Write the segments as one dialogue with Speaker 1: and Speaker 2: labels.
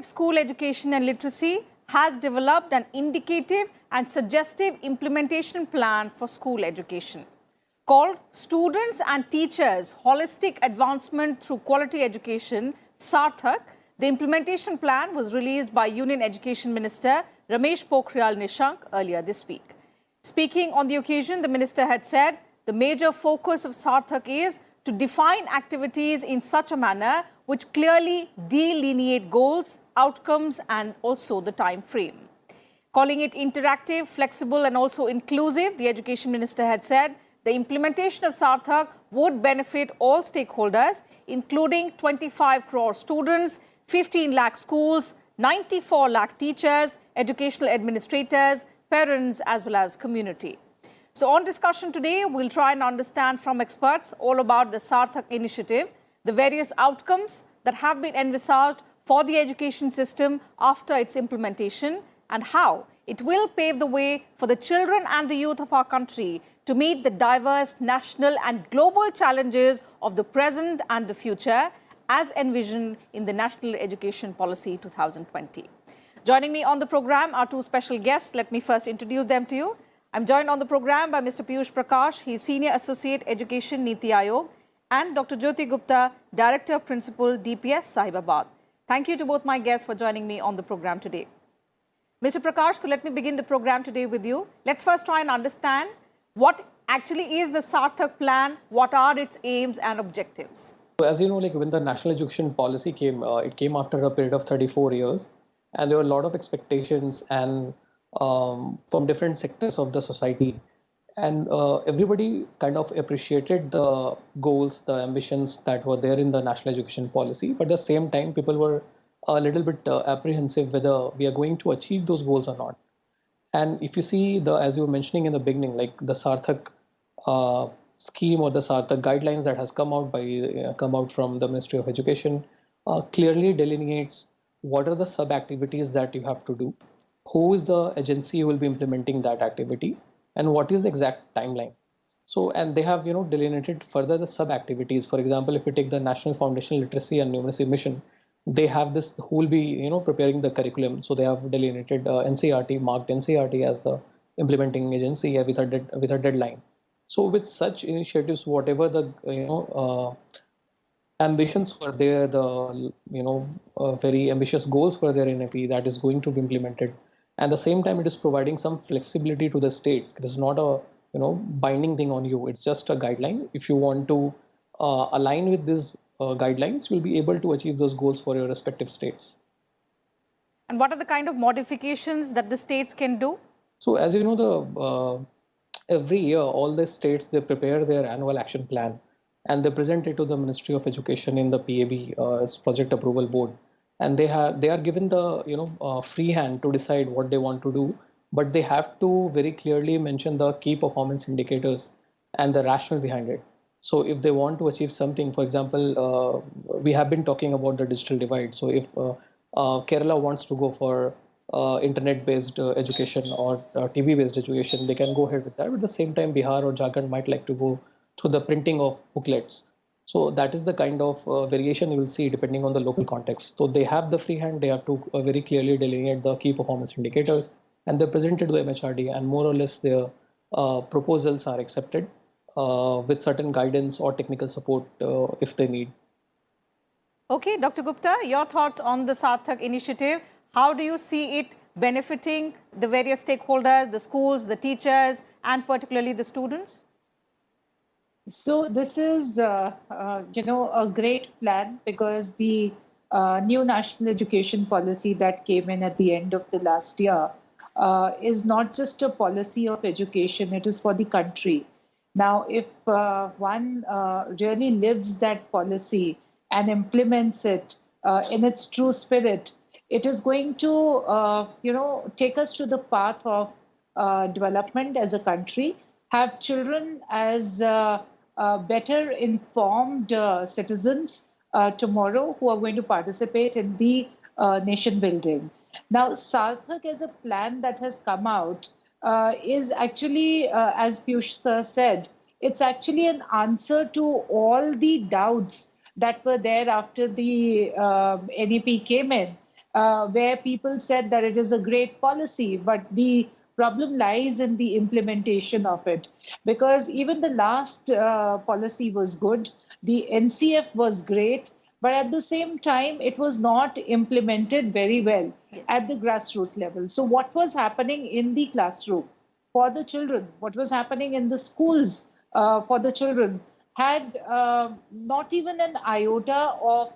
Speaker 1: of School Education and Literacy has developed an indicative and suggestive implementation plan for school education called Students and Teachers Holistic Advancement Through Quality Education, SARTHAQ. The implementation plan was released by Union Education Minister Ramesh Pokhriyal Nishank earlier this week. Speaking on the occasion, the minister had said the major focus of SARTHAQ is to define activities in such a manner which clearly delineate goals, outcomes, and also the time frame. Calling it interactive, flexible, and also inclusive, the Education Minister had said the implementation of SARTHAQ would benefit all stakeholders, including 25 crore students, 15 lakh schools, 94 lakh teachers, educational administrators, parents, as well as community. So on discussion today, we'll try and understand from experts all about the SARTHAQ initiative, the various outcomes that have been envisaged for the education system after its implementation, and how it will pave the way for the children and the youth of our country to meet the diverse national and global challenges of the present and the future as envisioned in the National Education Policy 2020. Joining me on the program are two special guests. Let me first introduce them to you. I'm joined on the program by Mr. Piyush Prakash. He's Senior Associate Education Niti Ayog, and Dr. Jyoti Gupta, Director Principal DPS Sahibabad. Thank you to both my guests for joining me on the program today. Mr. Prakash, so let me begin the program today with you. Let's first try and understand what actually is the SARTHAQ plan, what are its aims and objectives?
Speaker 2: So as you know, like when the National Education Policy came, it came after a period of 34 years, and there were a lot of expectations and from different sectors of the society. And everybody kind of appreciated the goals, the ambitions that were there in the National Education Policy. But at the same time, people were a little bit apprehensive whether we are going to achieve those goals or not. And if you see, as you were mentioning in the beginning, like the SARTHAQ scheme or the SARTHAQ guidelines that has come out from the Ministry of Education clearly delineates what are the sub-activities that you have to do, who is the agency who will be implementing that activity, and what is the exact timeline. So, and they have, delineated further the sub-activities. For example, if you take the National Foundational Literacy and Numeracy Mission, they have this who will be, preparing the curriculum. So they have delineated NCERT, marked NCERT as the implementing agency with a deadline. So with such initiatives, whatever the, ambitions were there, the, very ambitious goals were there in AP, that is going to be implemented. At the same time, it is providing some flexibility to the states. It is not a binding thing on you. It's just a guideline. If you want to align with these guidelines, you'll be able to achieve those goals for your respective states.
Speaker 1: And what are the kind of modifications that the states can do?
Speaker 2: So as you know, every year, all the states, they prepare their annual action plan and they present it to the Ministry of Education in the PAB, as Project Approval Board. And they are given the free hand to decide what they want to do, but they have to very clearly mention the key performance indicators and the rationale behind it. So if they want to achieve something, for example, we have been talking about the digital divide. So if Kerala wants to go for internet-based education or TV-based education, they can go ahead with that. But at the same time, Bihar or Jharkhand might like to go through the printing of booklets. So that is the kind of variation you will see depending on the local context. So they have the free hand, they have to very clearly delineate the key performance indicators, and they're presented to the MHRD, and more or less their proposals are accepted with certain guidance or technical support if they need.
Speaker 1: Okay, Dr. Gupta, your thoughts on the SARTHAQ initiative. How do you see it benefiting the various stakeholders, the schools, the teachers, and particularly the students?
Speaker 3: So this is, a great plan, because the new national education policy that came in at the end of the last year is not just a policy of education, it is for the country. Now, if one really lives that policy and implements it in its true spirit, it is going to, take us to the path of development as a country, have children as better informed citizens tomorrow who are going to participate in the nation building. Now, SARTHAQ as a plan that has come out is actually, as Piyush sir said, it's actually an answer to all the doubts that were there after the NEP came in. where people said that it is a great policy, but the problem lies in the implementation of it. Because even the last policy was good, the NCF was great, but at the same time, it was not implemented very well at the grassroots level. So, what was happening in the classroom for the children, what was happening in the schools for the children, had not even an iota of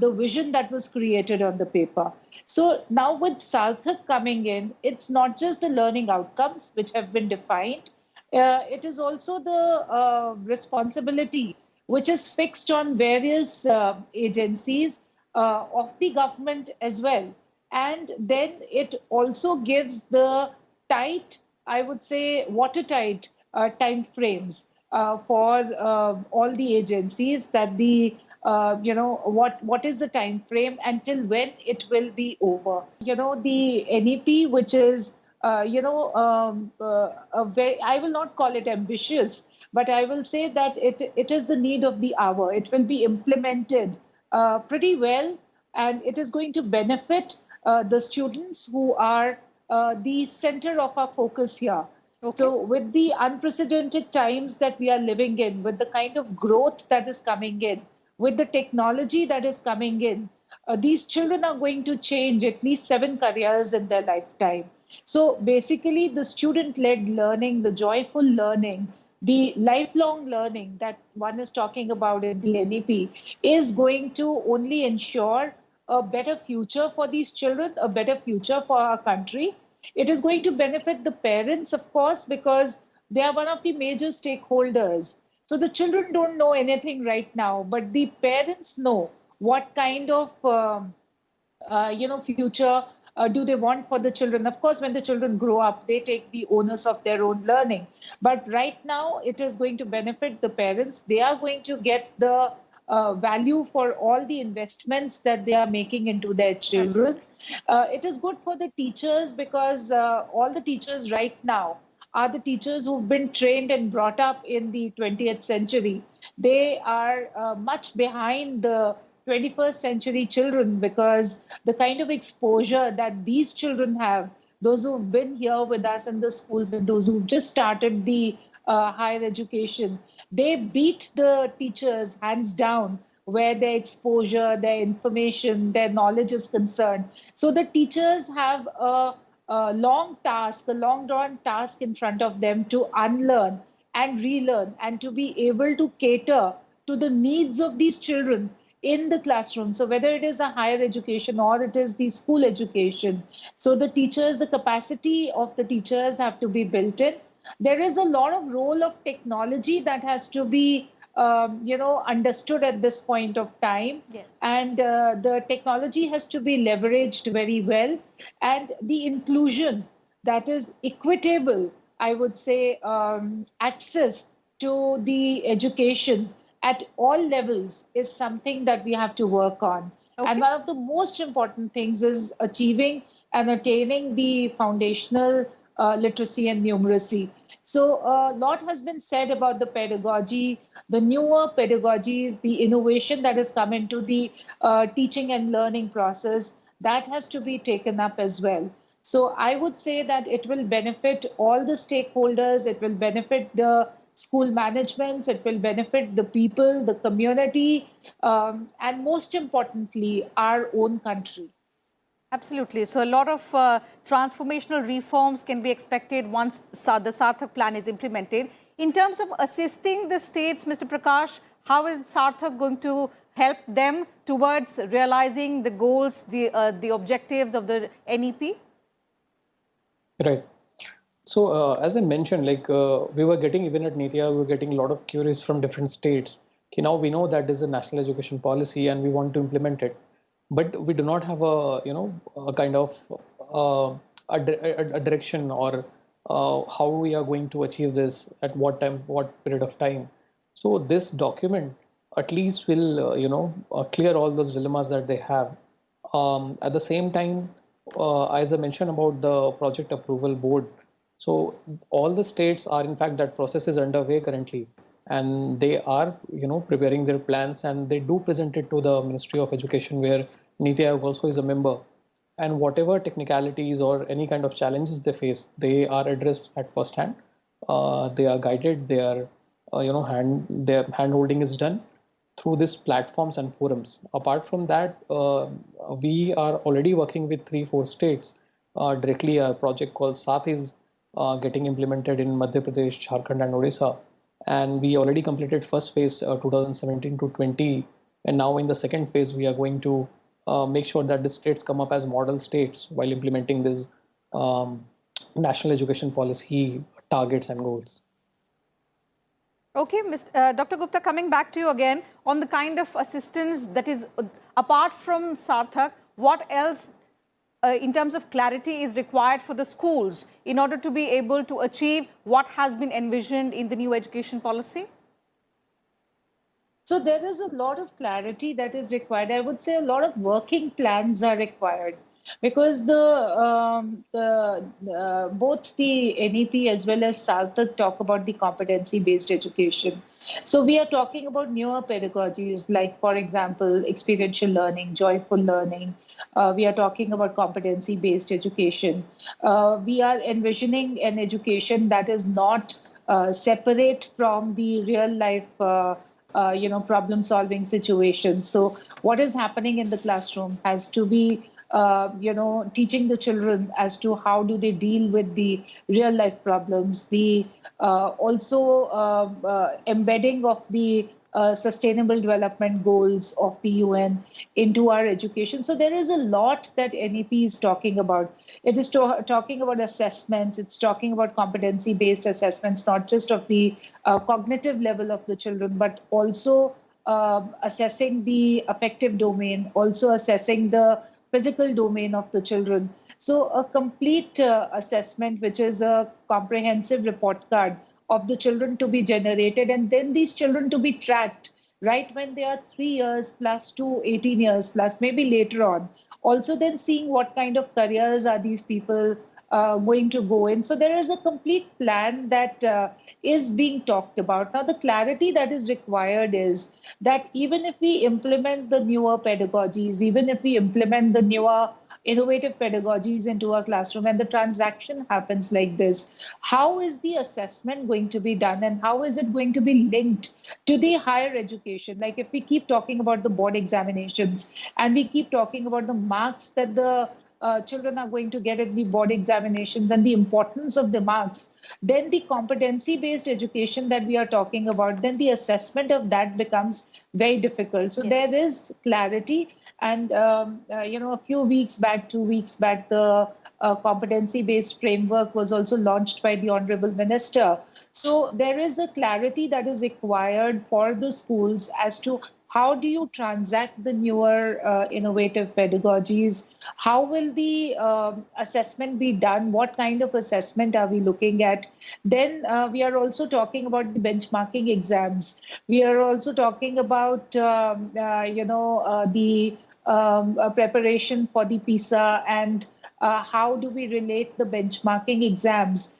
Speaker 3: the vision that was created on the paper. So now with SARTHAQ coming in, it's not just the learning outcomes which have been defined, it is also the responsibility which is fixed on various agencies of the government as well. And then it also gives the tight, I would say, watertight time frames for all the agencies, that the what is the time frame until when it will be over. The NEP, which is I will not call it ambitious, but I will say that it is the need of the hour. It will be implemented pretty well, and it is going to benefit the students who are the center of our focus here.
Speaker 1: Okay.
Speaker 3: So, with the unprecedented times that we are living in, with the kind of growth that is coming in, with the technology that is coming in, these children are going to change at least 7 careers in their lifetime. So, basically, the student led learning, the joyful learning, the lifelong learning that one is talking about in the NEP is going to only ensure a better future for these children, a better future for our country. It is going to benefit the parents, of course, because they are one of the major stakeholders. So the children don't know anything right now, but the parents know what kind of future do they want for the children. Of course, when the children grow up, they take the onus of their own learning. But right now, it is going to benefit the parents. They are going to get the value for all the investments that they are making into their children. It is good for the teachers, because all the teachers right now are the teachers who've been trained and brought up in the 20th century. They are much behind the 21st century children, because the kind of exposure that these children have, those who've been here with us in the schools and those who've just started the higher education, they beat the teachers hands down where their exposure, their information, their knowledge is concerned. So the teachers have a long task, a long drawn task in front of them to unlearn and relearn and to be able to cater to the needs of these children in the classroom. So whether it is a higher education or it is the school education, so the teachers, the capacity of the teachers have to be built in. There is a lot of role of technology that has to be understood at this point of time.
Speaker 1: Yes.
Speaker 3: And the technology has to be leveraged very well. And the inclusion that is equitable, I would say, access to the education at all levels is something that we have to work on.
Speaker 1: Okay.
Speaker 3: And one of the most important things is achieving and attaining the foundational literacy and numeracy. So a lot has been said about the pedagogy, the newer pedagogies, the innovation that has come into the teaching and learning process. That has to be taken up as well. So I would say that it will benefit all the stakeholders. It will benefit the school managements. It will benefit the people, the community, and most importantly, our own country.
Speaker 1: Absolutely. So a lot of transformational reforms can be expected once the SARTHAQ plan is implemented. In terms of assisting the states, Mr. Prakash, how is SARTHAQ going to help them towards realizing the goals, the objectives of the NEP?
Speaker 2: Right. So as I mentioned, we were getting, even at NITIA, we were getting a lot of queries from different states. Okay, now we know that this is a national education policy and we want to implement it, but we do not have a kind of a direction, or how we are going to achieve this at what time, what period of time. So this document at least will clear all those dilemmas that they have. At the same time, as I mentioned about the project approval board, so all the states are, in fact, that process is underway currently, and they are preparing their plans, and they do present it to the Ministry of Education, where NITI Aayog also is a member. and whatever technicalities or any kind of challenges they face, they are addressed at first hand. They are guided. They are, their hand holding is done through these platforms and forums. Apart from that, we are already working with 3-4 states directly. A project called SARTH is getting implemented in Madhya Pradesh, Jharkhand, and Odisha. And we already completed first phase 2017 to 20. And now in the second phase, we are going to make sure that the states come up as model states while implementing this um, national education policy targets and goals.
Speaker 1: Okay, Dr. Gupta, coming back to you again on the kind of assistance that is apart from SARTHAQ, what else in terms of clarity is required for the schools in order to be able to achieve what has been envisioned in the new education policy?
Speaker 3: So there is a lot of clarity that is required. I would say a lot of working plans are required because both the NEP as well as SARTHAQ talk about the competency-based education. So we are talking about newer pedagogies like, for example, experiential learning, joyful learning. We are talking about competency-based education. We are envisioning an education that is not separate from the real life problem solving situations. So what is happening in the classroom has to be teaching the children as to how do they deal with the real life problems, the embedding of the sustainable development goals of the UN into our education. So there is a lot that NEP is talking about. It is talking about assessments. It's talking about competency-based assessments, not just of the cognitive level of the children, but also assessing the affective domain, also assessing the physical domain of the children. So a complete assessment, which is a comprehensive report card of the children to be generated, and then these children to be tracked right when they are 3 years plus to 18 years plus, maybe later on. Also then seeing what kind of careers are these people going to go in. So there is a complete plan that is being talked about. Now, the clarity that is required is that even if we implement the newer pedagogies, even if we implement the newer innovative pedagogies into our classroom and the transaction happens like this, how is the assessment going to be done and how is it going to be linked to the higher education? Like if we keep talking about the board examinations and we keep talking about the marks that the children are going to get in the board examinations and the importance of the marks, then the competency-based education that we are talking about, then the assessment of that becomes very difficult. So
Speaker 1: Yes.
Speaker 3: there is clarity. And, a few weeks back, 2 weeks back, the competency-based framework was also launched by the Honorable Minister. So there is a clarity that is required for the schools as to how do you transact the newer innovative pedagogies? How will the assessment be done? What kind of assessment are we looking at? Then we are also talking about the benchmarking exams. We are also talking about, the preparation for the PISA and how do we relate the benchmarking exams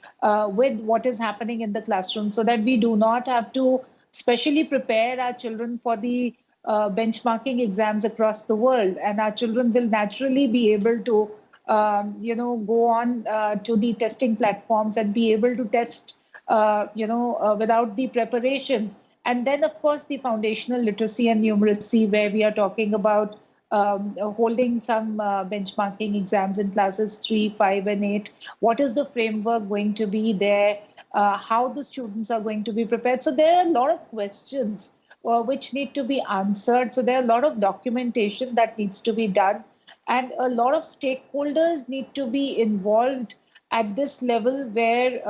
Speaker 3: with what is happening in the classroom so that we do not have to specially prepare our children for the benchmarking exams across the world. And our children will naturally be able to, go on to the testing platforms and be able to test, without the preparation. And then, of course, the foundational literacy and numeracy, where we are talking about holding some benchmarking exams in classes 3, 5, and 8. What is the framework going to be there? How the students are going to be prepared? So there are a lot of questions which need to be answered. So there are a lot of documentation that needs to be done. And a lot of stakeholders need to be involved at this level where,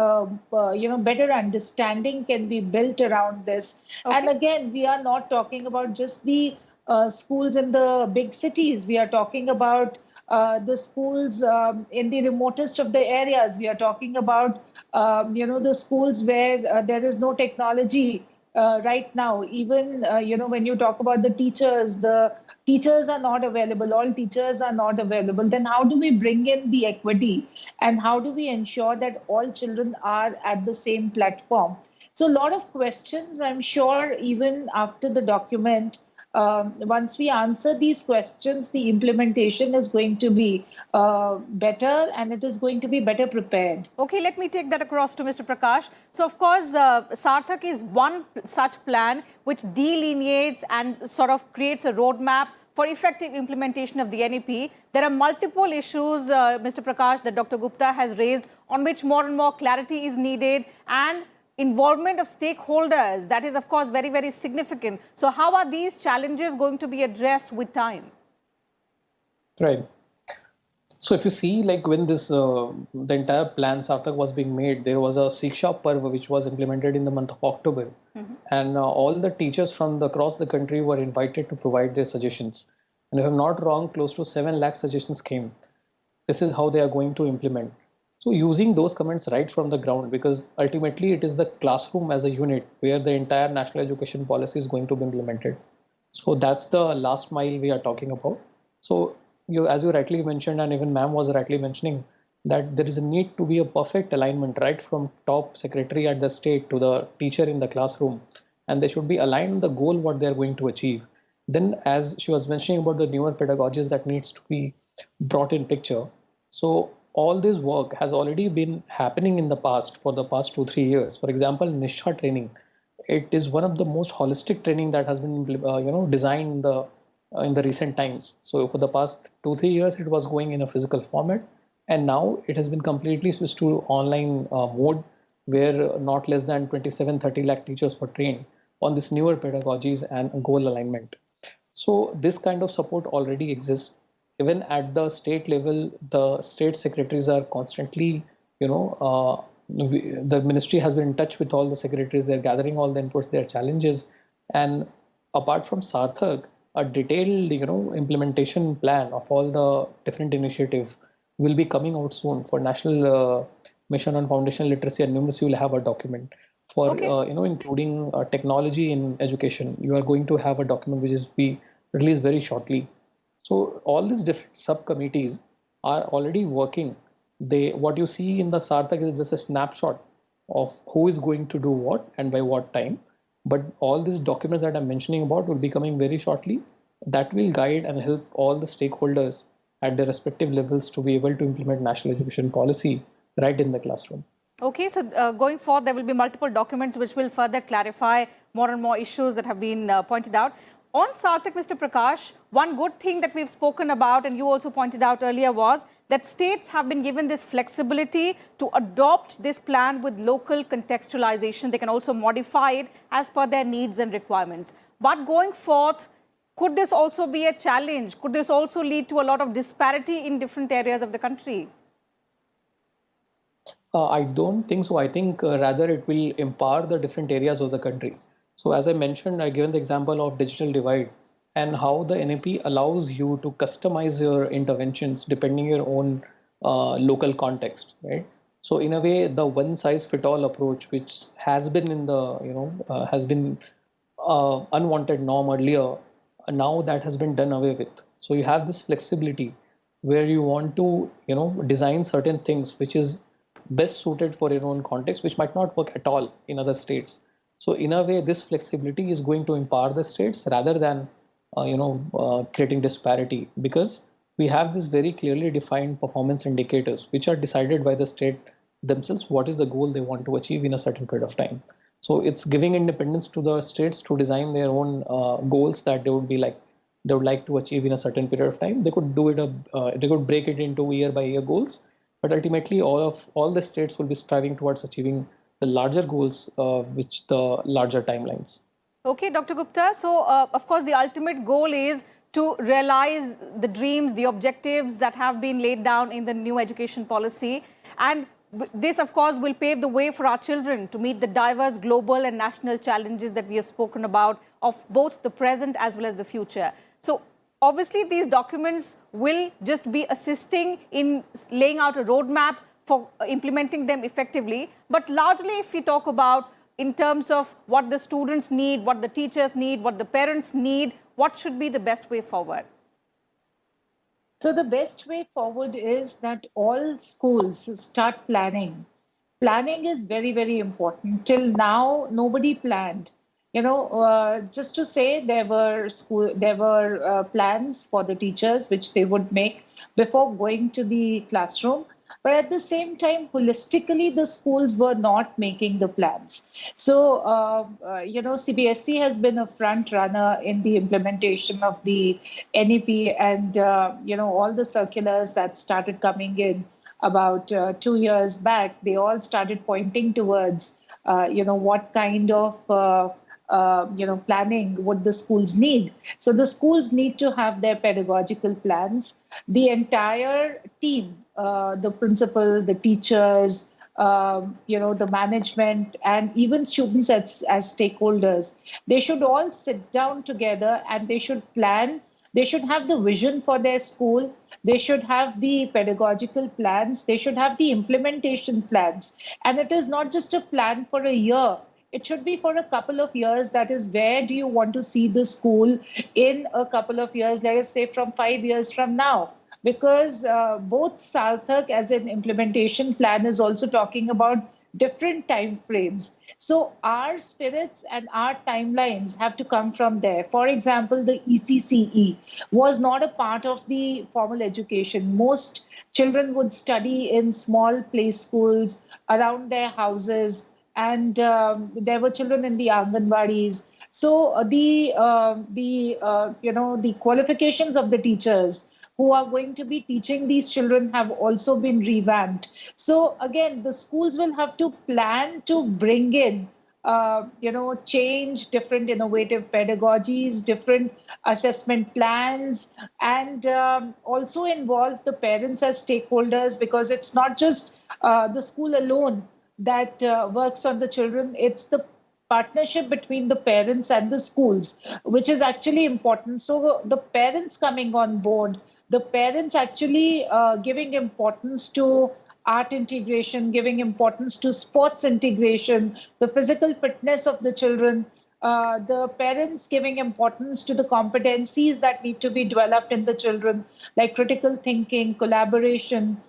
Speaker 3: better understanding can be built around this.
Speaker 1: Okay.
Speaker 3: And again, we are not talking about just the schools in the big cities. We are talking about the schools in the remotest of the areas. We are talking about, the schools where there is no technology right now. Even, when you talk about the teachers are not available. All teachers are not available. Then how do we bring in the equity? And how do we ensure that all children are at the same platform? So a lot of questions, I'm sure, even after the document, once we answer these questions, the implementation is going to be better, and it is going to be better prepared.
Speaker 1: Okay, let me take that across to Mr. Prakash. So, of course, SARTHAQ is one such plan which delineates and sort of creates a roadmap for effective implementation of the NEP. There are multiple issues, Mr. Prakash, that Dr. Gupta has raised on which more and more clarity is needed, and involvement of stakeholders, that is, of course, very, very significant. So how are these challenges going to be addressed with time?
Speaker 2: Right. So if you see, like when this the entire plan SARTHAQ was being made, there was a Shiksha Parv which was implemented in the month of October, and all the teachers from across the country were invited to provide their suggestions. And if I'm not wrong, close to 7 lakh suggestions came. This is how they are going to implement. So using those comments right from the ground, because ultimately it is the classroom as a unit where the entire national education policy is going to be implemented. So that's the last mile we are talking about. So as you rightly mentioned, and even ma'am was rightly mentioning, that there is a need to be a perfect alignment right from top secretary at the state to the teacher in the classroom, and they should be aligned on the goal what they are going to achieve. Then, as she was mentioning about the newer pedagogies that needs to be brought in picture. So all this work has already been happening in the past for the past 2-3 years. For example, Nisha training, it is one of the most holistic training that has been designed in the recent times. So for the past 2-3 years, it was going in a physical format, and now it has been completely switched to online mode, where not less than 27-30 lakh teachers were trained on this newer pedagogies and goal alignment. So this kind of support already exists. Even at the state level, the state secretaries are constantly, the ministry has been in touch with all the secretaries. They're gathering all the inputs, their challenges. And apart from SARTHAQ, a detailed, implementation plan of all the different initiatives will be coming out soon. For National Mission on Foundational Literacy and Numeracy, will have a document. For, including technology in education, you are going to have a document which is be released very shortly. So all these different subcommittees are already working. What you see in the SARTHAQ is just a snapshot of who is going to do what and by what time. But all these documents that I'm mentioning about will be coming very shortly. That will guide and help all the stakeholders at their respective levels to be able to implement national education policy right in the classroom.
Speaker 1: Okay, so going forward, there will be multiple documents which will further clarify more and more issues that have been pointed out. On SARTHAQ, Mr. Prakash, one good thing that we've spoken about, and you also pointed out earlier, was that states have been given this flexibility to adopt this plan with local contextualization. They can also modify it as per their needs and requirements. But going forth, could this also be a challenge? Could this also lead to a lot of disparity in different areas of the country?
Speaker 2: I don't think so. I think rather it will empower the different areas of the country. So as I mentioned, I given the example of digital divide and how the NEP allows you to customize your interventions depending your own local context, right? So in a way, the one size fit all approach, which has been in the, has been unwanted norm earlier, now that has been done away with. So you have this flexibility where you want to, design certain things which is best suited for your own context, which might not work at all in other states. So in a way, this flexibility is going to empower the states rather than, creating disparity, because we have this very clearly defined performance indicators, which are decided by the state themselves, what is the goal they want to achieve in a certain period of time. So it's giving independence to the states to design their own goals that they would like to achieve in a certain period of time. They could do it, they could break it into year by year goals, but ultimately all the states will be striving towards achieving the larger goals, which the larger timelines.
Speaker 1: Okay, Dr. Gupta. So, of course, the ultimate goal is to realize the dreams, the objectives that have been laid down in the new education policy. And this, of course, will pave the way for our children to meet the diverse global and national challenges that we have spoken about of both the present as well as the future. So, obviously, these documents will just be assisting in laying out a roadmap for implementing them effectively. But largely, if we talk about in terms of what the students need, what the teachers need, what the parents need, what should be the best way forward?
Speaker 3: So the best way forward is that all schools start planning. Planning is very, very important. Till now, nobody planned. Just to say there were plans for the teachers which they would make before going to the classroom. But at the same time, holistically, the schools were not making the plans. So, CBSE has been a front runner in the implementation of the NEP and, all the circulars that started coming in about 2 years back. They all started pointing towards, what kind of planning would the schools need. So the schools need to have their pedagogical plans. The entire team, the principal, the teachers, the management, and even students as stakeholders, they should all sit down together and they should plan. They should have the vision for their school. They should have the pedagogical plans. They should have the implementation plans. And it is not just a plan for a year. It should be for a couple of years. That is, where do you want to see the school in a couple of years, let us say from 5 years from now? Because both SARTHAQ as an implementation plan is also talking about different time frames. So our spirits and our timelines have to come from there. For example, the ECCE was not a part of the formal education. Most children would study in small play schools around their houses, and there were children in the Anganwadis. So the qualifications of the teachers who are going to be teaching these children have also been revamped. So again, the schools will have to plan to bring in, change, different innovative pedagogies, different assessment plans, and also involve the parents as stakeholders, because it's not just the school alone that works on the children. It's the partnership between the parents and the schools, which is actually important. So the parents coming on board, the parents actually giving importance to art integration, giving importance to sports integration, the physical fitness of the children, the parents giving importance to the competencies that need to be developed in the children, like critical thinking, collaboration,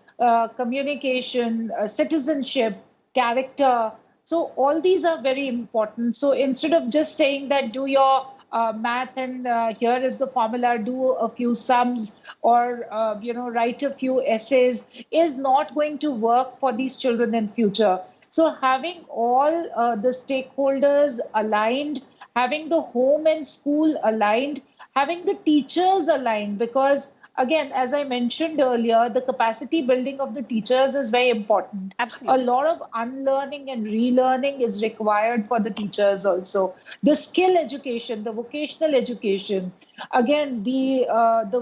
Speaker 3: communication, citizenship, character. So all these are very important. So instead of just saying that do your math and here is the formula, do a few sums, or write a few essays, is not going to work for these children in future. So having all the stakeholders aligned, having the home and school aligned, having the teachers aligned, because again, as I mentioned earlier, the capacity building of the teachers is very important.
Speaker 1: Absolutely.
Speaker 3: A lot of unlearning and relearning is required for the teachers also. The skill education, the vocational education. Again, the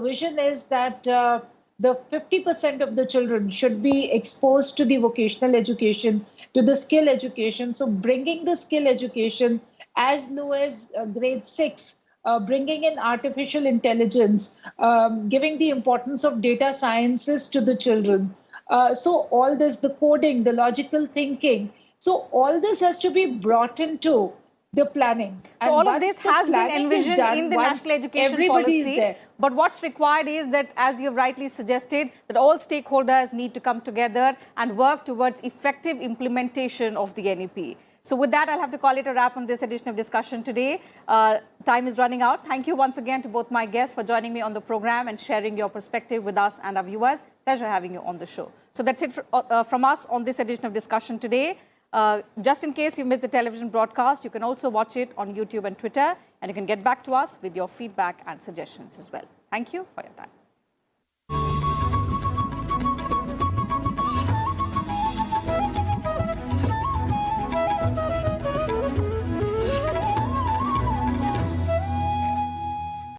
Speaker 3: vision is that the 50% of the children should be exposed to the vocational education, to the skill education. So bringing the skill education as low as grade 6, bringing in artificial intelligence, giving the importance of data sciences to the children. So all this, the coding, the logical thinking. So all this has to be brought into the planning.
Speaker 1: So all of this has been envisioned in the National Education Policy. But what's required is that, as you've rightly suggested, that all stakeholders need to come together and work towards effective implementation of the NEP. So with that, I'll have to call it a wrap on this edition of discussion today. Time is running out. Thank you once again to both my guests for joining me on the program and sharing your perspective with us and our viewers. Pleasure having you on the show. So that's it from us on this edition of discussion today. Just in case you missed the television broadcast, you can also watch it on YouTube and Twitter, and you can get back to us with your feedback and suggestions as well. Thank you for your time.